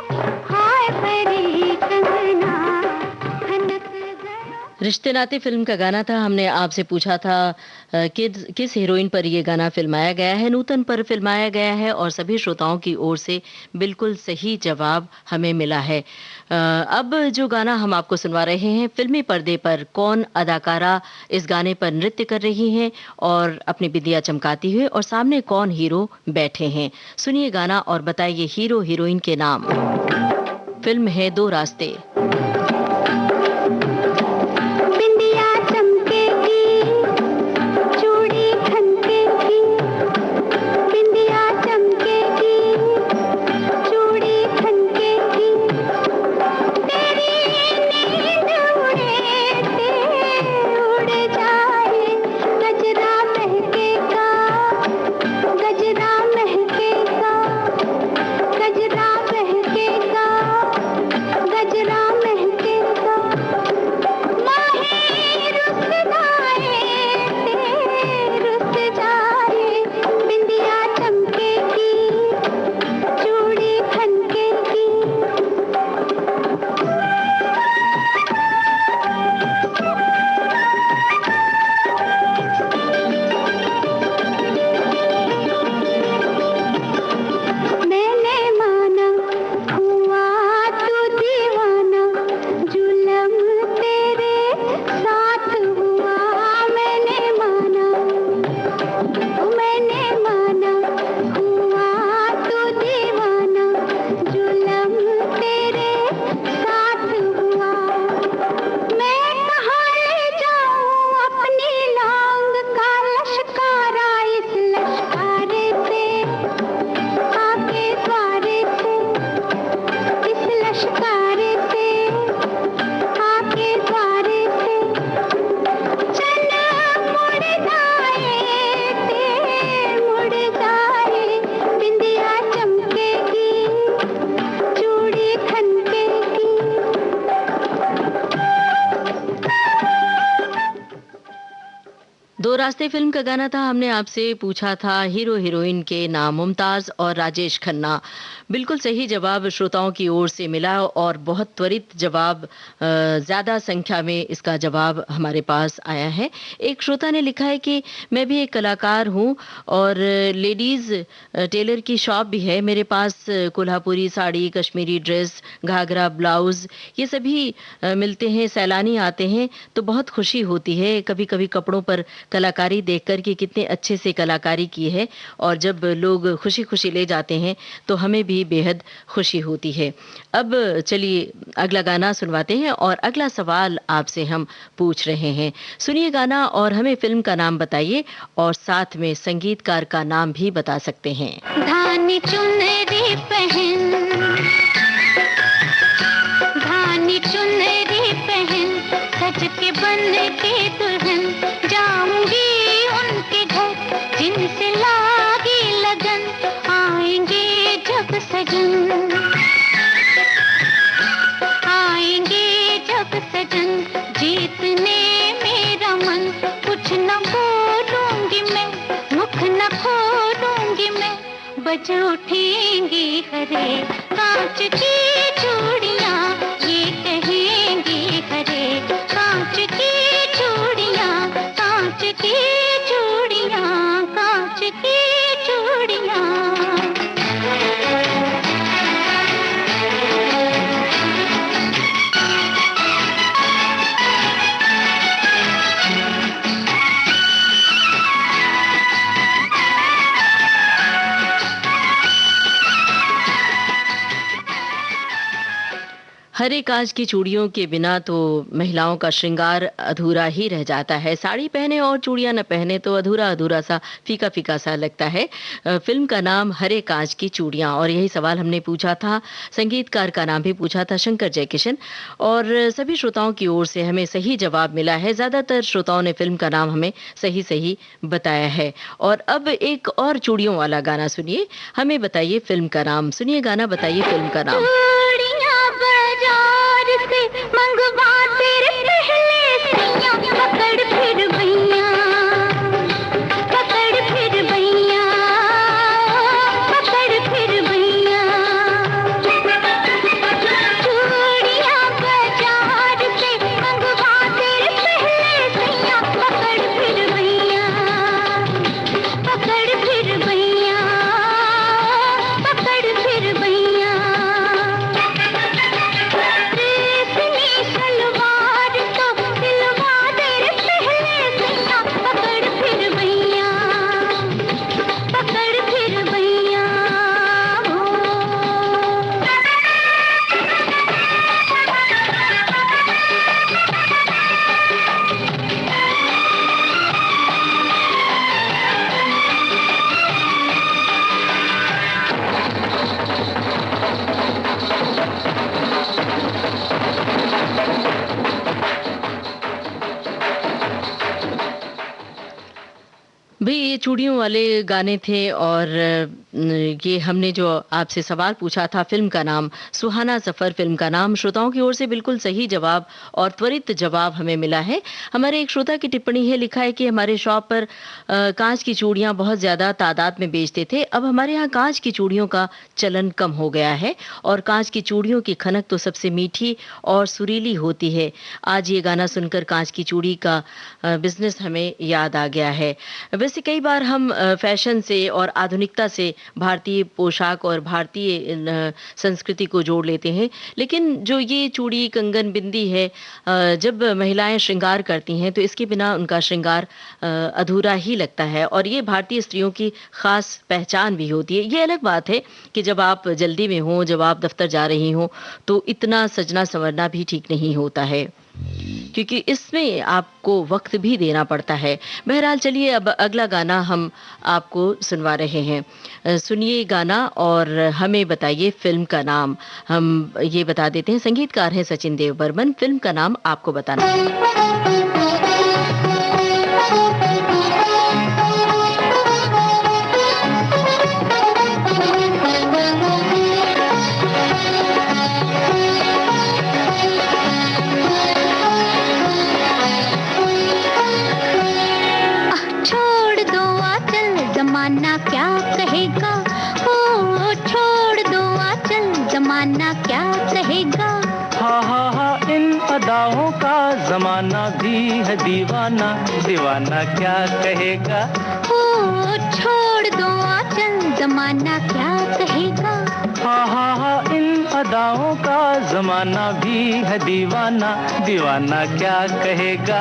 हाय बड़ी कंगना, खनक गयो। रिश्ते नाते फिल्म का गाना था। हमने आपसे पूछा था किस हीरोइन पर यह गाना फिल्माया गया है। नूतन पर फिल्माया गया है और सभी श्रोताओं की ओर से बिल्कुल सही जवाब हमें मिला है। अब जो गाना हम आपको सुनवा रहे हैं, फिल्मी पर्दे पर कौन अदाकारा इस गाने पर नृत्य कर रही हैं और अपनी बिंदिया चमकाती हुए, और सामने कौन हीरो बैठे हैं। सुनिए गाना और बताइए हीरो हीरोइन के नाम। फिल्म है दो रास्ते। गजरा महके रास्ते फिल्म का गाना था। हमने आपसे पूछा था हीरो हीरोइन के नाम। मुमताज और राजेश खन्ना। बिल्कुल सही जवाब श्रोताओं की ओर से मिला और बहुत त्वरित जवाब, ज़्यादा संख्या में इसका जवाब हमारे पास आया है। एक श्रोता ने लिखा है कि मैं भी एक कलाकार हूँ और लेडीज़ टेलर की शॉप भी है। मेरे पास कोल्हापुरी साड़ी, कश्मीरी ड्रेस, घाघरा, ब्लाउज़ ये सभी मिलते हैं। सैलानी आते हैं तो बहुत खुशी होती है। कभी कभी कपड़ों पर कलाकारी देखकर कि कितने अच्छे से कलाकारी की है, और जब लोग खुशी खुशी ले जाते हैं तो हमें भी बेहद खुशी होती है। अब चलिए अगला गाना सुनवाते हैं और अगला सवाल आपसे हम पूछ रहे हैं। सुनिए गाना और हमें फिल्म का नाम बताइए और साथ में संगीतकार का नाम भी बता सकते हैं। धानी चुनरी पहन, धानी चुनरी पहन, सज के बन के दुल्हन, जाऊंगी उनके घर जिनसे लागी लगन, आएंगे जब सजन, आएंगे जब सजन, जीतने मेरा मन, कुछ न बोलूंगी मैं, मुख न खोलूंगी मैं, बज उठेंगी हरे कांच की चूड़ियां, ये कहेंगी हरे कांच की चूड़ियां, कांच की चूड़ियां, कांच की चूड़ियां। हरे कांच की चूड़ियों के बिना तो महिलाओं का श्रृंगार अधूरा ही रह जाता है। साड़ी पहने और चूड़ियां न पहने तो अधूरा अधूरा सा, फीका फीका सा लगता है। फिल्म का नाम हरे कांच की चूड़ियां, और यही सवाल हमने पूछा था। संगीतकार का नाम भी पूछा था, शंकर जयकिशन, और सभी श्रोताओं की ओर से हमें सही जवाब मिला है। ज्यादातर श्रोताओं ने फिल्म का नाम हमें सही सही बताया है। और अब एक और चूड़ियों वाला गाना सुनिए, हमें बताइए फिल्म का नाम। सुनिए गाना, बताइए फिल्म का नाम। बाजार से मंगवा तेरे पहले सैया, पकड़ फिर भैया, पकड़ फिर भैया, पकड़ फिर भैया, चूड़ियां बाजार से मंगवा तेरे पहले सैया, पकड़ फिर भैया, पकड़ फिर भैया, पकड़ फिर भैया। सलवार तो सिलवा दे पहले सैया, पकड़ फिर भैया, पकड़ फिर भैया। भाई ये चूड़ियों वाले गाने थे, और ये हमने जो आपसे सवाल पूछा था, फिल्म का नाम सुहाना सफ़र फिल्म का नाम। श्रोताओं की ओर से बिल्कुल सही जवाब और त्वरित जवाब हमें मिला है। हमारे एक श्रोता की टिप्पणी है, लिखा है कि हमारे शॉप पर कांच की चूड़ियां बहुत ज़्यादा तादाद में बेचते थे, अब हमारे यहाँ कांच की चूड़ियों का चलन कम हो गया है और कांच की चूड़ियों की खनक तो सबसे मीठी और सुरीली होती है। आज ये गाना सुनकर कांच की चूड़ी का बिजनेस हमें याद आ गया है। वैसे कई बार हम फैशन से और आधुनिकता से भारतीय पोशाक और भारतीय संस्कृति को जोड़ लेते हैं, लेकिन जो ये चूड़ी, कंगन, बिंदी है, जब महिलाएं श्रृंगार करती हैं तो इसके बिना उनका श्रृंगार अधूरा ही लगता है, और ये भारतीय स्त्रियों की खास पहचान भी होती है। ये अलग बात है कि जब आप जल्दी में हो, जब आप दफ्तर जा रही हो, तो इतना सजना संवरना भी ठीक नहीं होता है, क्योंकि इसमें आपको वक्त भी देना पड़ता है। बहरहाल चलिए अब अगला गाना हम आपको सुनवा रहे हैं। सुनिए गाना और हमें बताइए फिल्म का नाम। हम ये बता देते हैं, संगीतकार हैं सचिन देव बर्मन, फिल्म का नाम आपको बताना है। जमाना क्या कहेगा। हा इन अदाओं का जमाना भी है दीवाना, दीवाना क्या कहेगा। ओ छोड़ दो आंचल, जमाना क्या कहेगा। हा इन अदाओं का जमाना भी है दीवाना, दीवाना क्या कहेगा।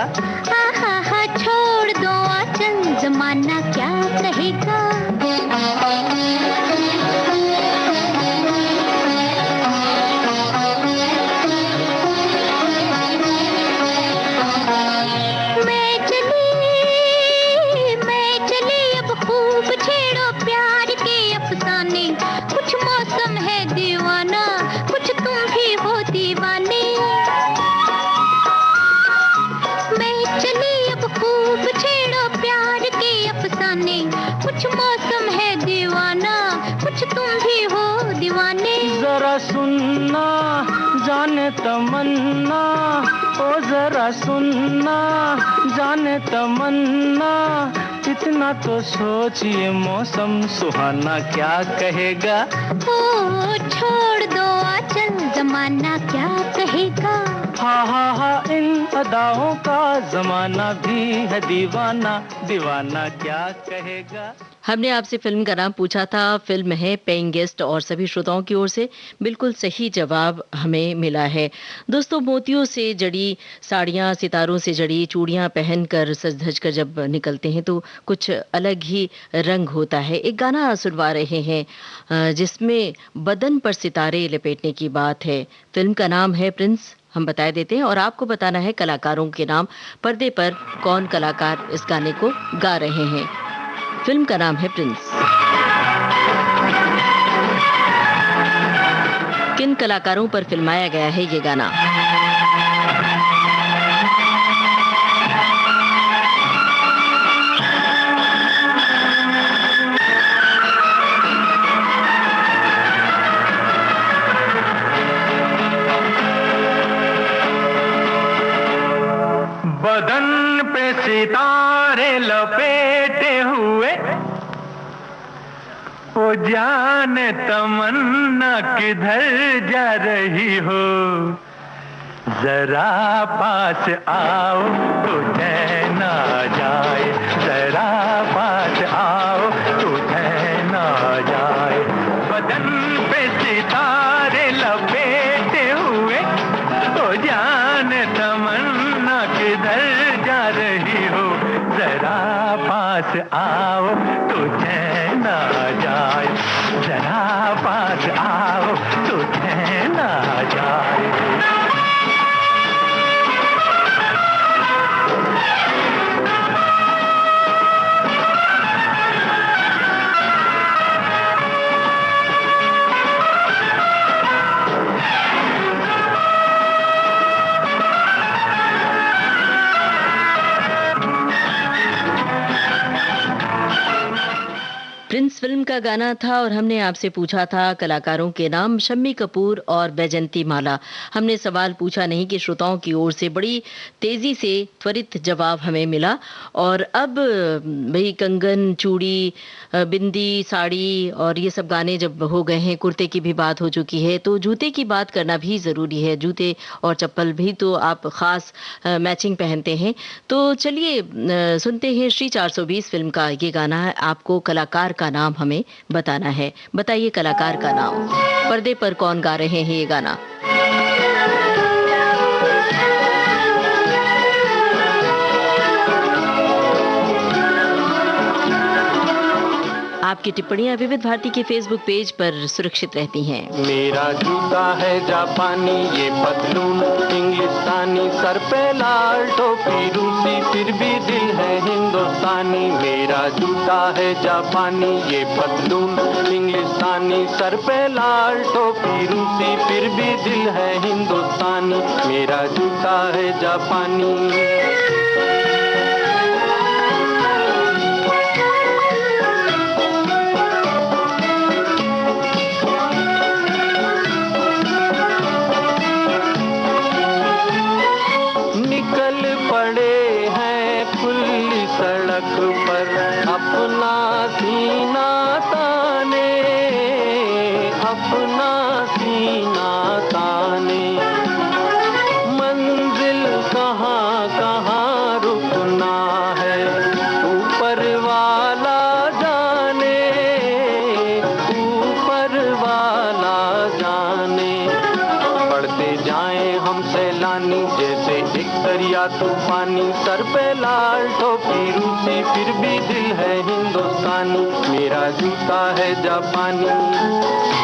हा छोड़ दो आंचल, जमाना क्या कहेगा। कुछ मौसम है दीवाना, कुछ तुम भी हो दीवाने। जरा सुनना जाने तमन्ना, ओ जरा सुनना जाने तमन्ना, इतना तो सोचिए मौसम सुहाना क्या कहेगा। ओ छोड़ दो आंचल, जमाना क्या कहेगा। हा इन अदाओं का जमाना भी है दीवाना, दीवाना क्या कहेगा। हमने आपसे फिल्म का नाम पूछा था, फिल्म है पेइंग गेस्ट, और सभी श्रोताओं की ओर से बिल्कुल सही जवाब हमें मिला है। दोस्तों, मोतियों से जड़ी साड़ियाँ, सितारों से जड़ी चूड़ियाँ पहनकर सज धज कर जब निकलते हैं तो कुछ अलग ही रंग होता है। एक गाना सुनवा रहे हैं जिसमें बदन पर सितारे लपेटने की बात है। फिल्म का नाम है प्रिंस, हम बता देते हैं, और आपको बताना है कलाकारों के नाम। पर्दे पर कौन कलाकार इस गाने को गा रहे हैं। फिल्म का नाम है प्रिंस। किन कलाकारों पर फिल्माया गया है ये गाना? बदन पे सितारे लपेटे हुए, ओ जाने तमन्ना किधर जा रही हो। जरा पास आओ तो चैन आ जाए, जरा पास आओ तो चैन आ जाए। बदन पे सितारे लपेटे हुए, ओ जाने तमन्ना किधर जा रही हो। जरा पास आओ तो चैन आ जाए, जरा पास आओ तो चैन आ जाए। प्रिंस फिल्म का गाना था और हमने आपसे पूछा था कलाकारों के नाम। शम्मी कपूर और बैजंती माला। हमने सवाल पूछा नहीं कि श्रोताओं की ओर से बड़ी तेजी से त्वरित जवाब हमें मिला। और अब भाई कंगन, चूड़ी, बिंदी, साड़ी और ये सब गाने जब हो गए हैं, कुर्ते की भी बात हो चुकी है, तो जूते की बात करना भी ज़रूरी है। जूते और चप्पल भी तो आप ख़ास मैचिंग पहनते हैं। तो चलिए सुनते हैं श्री 420 फिल्म का ये गाना है। आपको कलाकार का नाम हमें बताना है। बताइए कलाकार का नाम। पर्दे पर कौन गा रहे हैं ये गाना? आपकी टिप्पणियां विविध भारती के फेसबुक पेज पर सुरक्षित रहती हैं। मेरा जूता है जापानी, ये पतलून इंग्लिस्तानी, सर पे लाल टोपी रूसी, फिर भी दिल है हिंदुस्तानी। मेरा जूता है जापानी, ये पतलून इंग्लिस्तानी, सर पे लाल टोपी रूसी, फिर भी दिल है हिंदुस्तानी। मेरा जूता है जापानी। पड़े हैं खुली सड़क पर अपना सीना ताने, अपना सीना ताने, मंजिल कहाँ कहाँ रुकना है ऊपर वाला जाने, ऊपर वाला जाने। बढ़ते जाएं हम सैलानी जैसे एक दरिया तूफानी, सर पे लाल टोपी रूसी फिर भी दिल है हिंदुस्तानी, मेरा जूता है जापानी।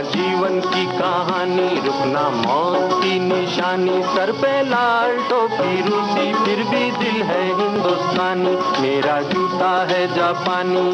जीवन की कहानी रुकना मौत की निशानी, सर पे लाल टोपी रूसी फिर भी दिल है हिंदुस्तानी, मेरा जूता है जापानी।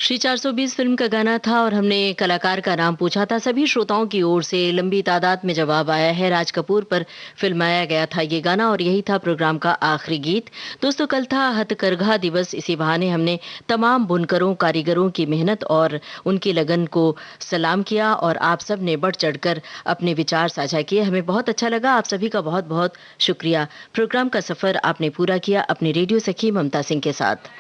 श्री 420 फिल्म का गाना था और हमने कलाकार का नाम पूछा था। सभी श्रोताओं की ओर से लंबी तादाद में जवाब आया है। राज कपूर पर फिल्माया गया था ये गाना और यही था प्रोग्राम का आखिरी गीत। दोस्तों, कल था हथकरघा दिवस। इसी बहाने हमने तमाम बुनकरों, कारीगरों की मेहनत और उनकी लगन को सलाम किया और आप सब ने बढ़ चढ़कर अपने विचार साझा किए। हमें बहुत अच्छा लगा। आप सभी का बहुत बहुत शुक्रिया। प्रोग्राम का सफर आपने पूरा किया अपनी रेडियो सखी ममता सिंह के साथ।